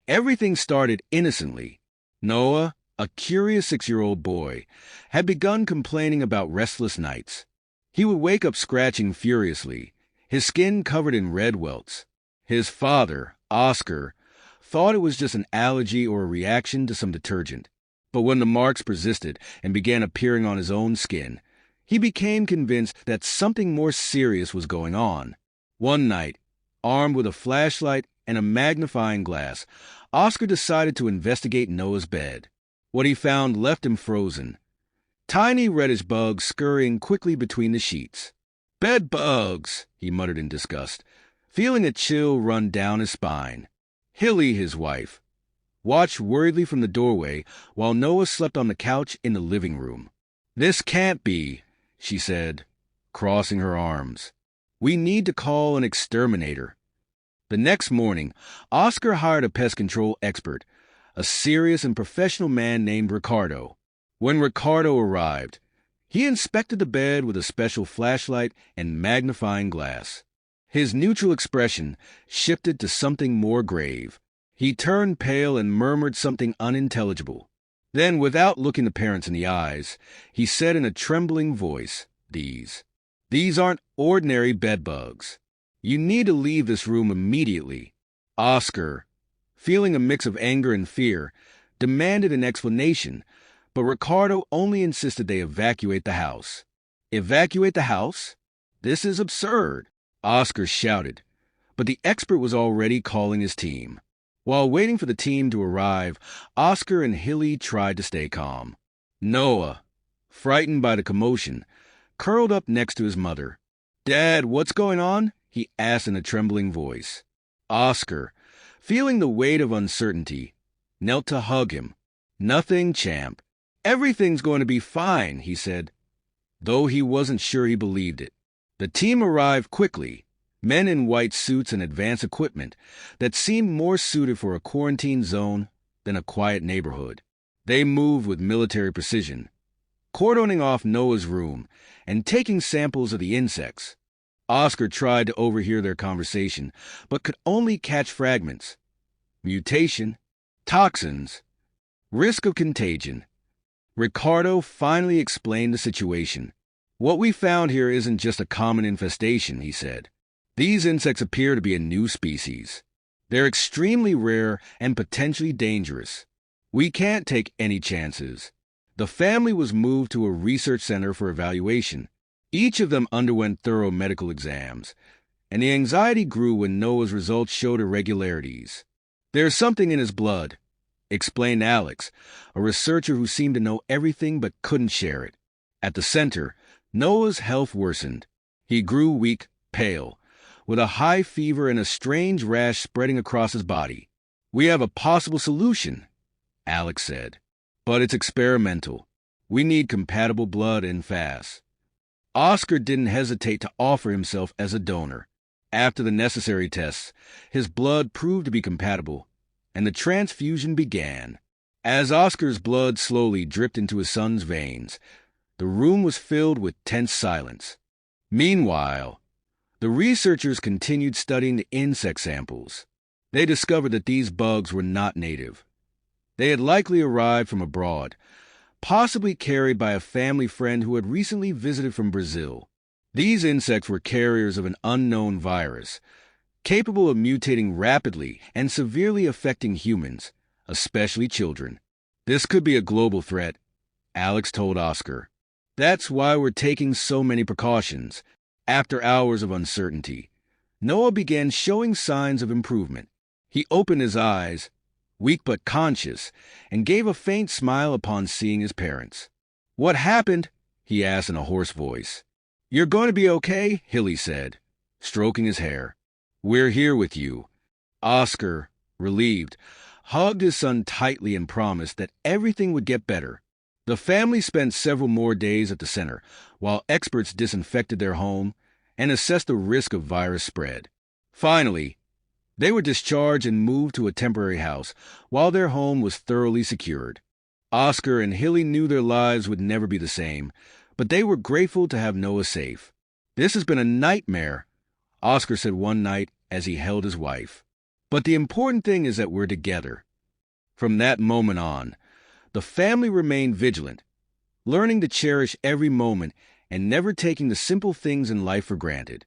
Everything started innocently. Noah, a curious 6-year-old boy, had begun complaining about restless nights. He would wake up scratching furiously, his skin covered in red welts. His father, Oscar, thought it was just an allergy or a reaction to some detergent. But when the marks persisted and began appearing on his own skin, he became convinced that something more serious was going on. One night, armed with a flashlight and a magnifying glass, Oscar decided to investigate Noah's bed. What he found left him frozen. Tiny reddish bugs scurrying quickly between the sheets. "Bedbugs!" he muttered in disgust, feeling a chill run down his spine. Hilly, his wife, watched worriedly from the doorway while Noah slept on the couch in the living room. "This can't be," she said, crossing her arms. "We need to call an exterminator." The next morning, Oscar hired a pest control expert, a serious and professional man named Ricardo. When Ricardo arrived, he inspected the bed with a special flashlight and magnifying glass. His neutral expression shifted to something more grave. He turned pale and murmured something unintelligible. Then, without looking the parents in the eyes, he said in a trembling voice, These aren't ordinary bedbugs. You need to leave this room immediately." Oscar, feeling a mix of anger and fear, demanded an explanation, but Ricardo only insisted they evacuate the house. "Evacuate the house? This is absurd," Oscar shouted, but the expert was already calling his team. While waiting for the team to arrive, Oscar and Hilly tried to stay calm. Noah, frightened by the commotion, curled up next to his mother. "Dad, what's going on?" he asked in a trembling voice. Oscar, feeling the weight of uncertainty, knelt to hug him. "Nothing, champ. Everything's going to be fine," he said, though he wasn't sure he believed it. The team arrived quickly, men in white suits and advanced equipment that seemed more suited for a quarantine zone than a quiet neighborhood. They moved with military precision, cordoning off Noah's room and taking samples of the insects. Oscar tried to overhear their conversation, but could only catch fragments. Mutation, toxins, risk of contagion. Ricardo finally explained the situation. "What we found here isn't just a common infestation," he said. "These insects appear to be a new species. They're extremely rare and potentially dangerous. We can't take any chances." The family was moved to a research center for evaluation. Each of them underwent thorough medical exams, and the anxiety grew when Noah's results showed irregularities. "There's something in his blood," explained Alex, a researcher who seemed to know everything but couldn't share it. At the center, Noah's health worsened. He grew weak, pale, with a high fever and a strange rash spreading across his body. "We have a possible solution," Alex said, "but it's experimental. We need compatible blood and fast." Oscar didn't hesitate to offer himself as a donor. After the necessary tests, his blood proved to be compatible, and the transfusion began. As Oscar's blood slowly dripped into his son's veins, the room was filled with tense silence. Meanwhile, the researchers continued studying the insect samples. They discovered that these bugs were not native. They had likely arrived from abroad, possibly carried by a family friend who had recently visited from Brazil. These insects were carriers of an unknown virus, capable of mutating rapidly and severely affecting humans, especially children. "This could be a global threat," Alex told Oscar. "That's why we're taking so many precautions." After hours of uncertainty, Noah began showing signs of improvement. He opened his eyes, weak but conscious, and gave a faint smile upon seeing his parents. "What happened?" he asked in a hoarse voice. "You're going to be okay," Hilly said, stroking his hair. "We're here with you." Oscar, relieved, hugged his son tightly and promised that everything would get better. The family spent several more days at the center, while experts disinfected their home and assessed the risk of virus spread. Finally, they were discharged and moved to a temporary house, while their home was thoroughly secured. Oscar and Hilly knew their lives would never be the same, but they were grateful to have Noah safe. "This has been a nightmare," Oscar said one night as he held his wife. But the important thing is that we're together. From that moment on, the family remained vigilant, learning to cherish every moment and never taking the simple things in life for granted.